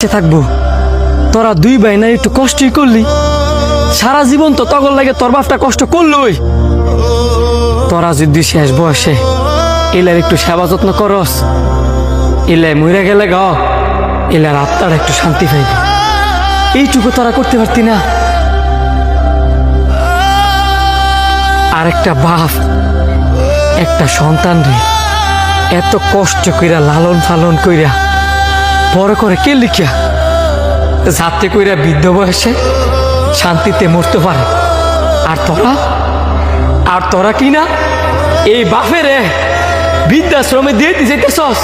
কষ্টে থাকবো? তোরা দুই ভাই না একটু কষ্টই করলি, সারা জীবন তো তগর লাগে তোর বাপটা কষ্ট করলই। তোরা যদি শেষ বয়সে এলার একটু সেবা যত্ন করস, এলাই মরে গেলে গ এলার আত্মার একটু শান্তি পাইবে, এইটুকু তোরা করতে পারতি না? আর একটা বাপ একটা সন্তান রে এত কষ্ট কইরা লালন পালন কইরা বড় করে কে লিখিয়া, যাতে কইরা বৃদ্ধ বয়সে শান্তিতে মরতে পারে। আর তোরা কি না এই বাপেরে বৃদ্ধাশ্রমে দিয়ে যেতেছস?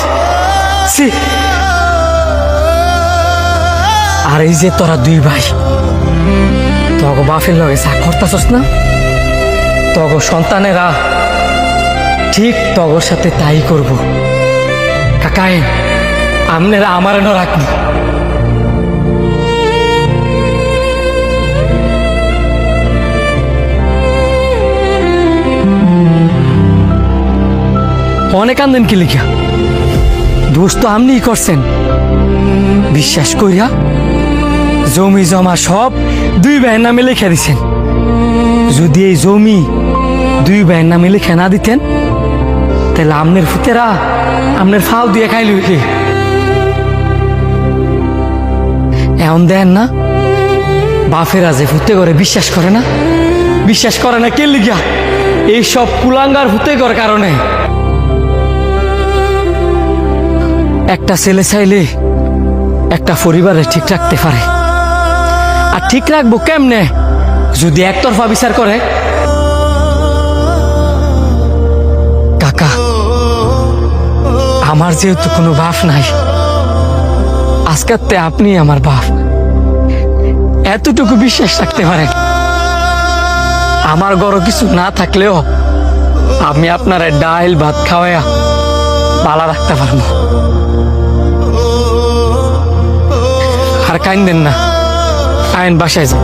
আর এই যে তোরা দুই ভাই তগ বাপের লগে চা করতেছস না, তগ সন্তানেরা ঠিক তগর সাথে তাই করব। কাকায় আমনেরা আমার ন রাখবো। অনেক আনন্দ কি লিখা দোষ তো আপনিই করছেন। বিশ্বাস করিয়া জমি জমা সব দুই ভাইয়ের নামে লিখে দিছেন। যদি এই জমি দুই ভাইয়ের নামে লিখে না দিতেন তাহলে আমনের ফুতেরা আমনের ফাল দিয়ে খাইল। এমন দেন না বাপেরা যে ফুতে করে বিশ্বাস করে না কে লিখা? এই সব কুলাঙ্গার ফুতে করার কারণে। একটা ছেলে চাইলে একটা পরিবারে ঠিক রাখতে পারে, আর ঠিক রাখবো কেমনে যদি একতরফা বিচার করে? কাকা আমার যেহেতু কোনো বাপ নাই, আজকাতে আপনি আমার বাপ, এতটুকু বিশ্বাস রাখতে পারেন। আমার ঘরে কিছু না থাকলেও আমি আপনার ডাইল ভাত খাওয়াইয়া ভালো রাখতে পারবো। আর কাইন্দেন না, আইন বাসায় যান।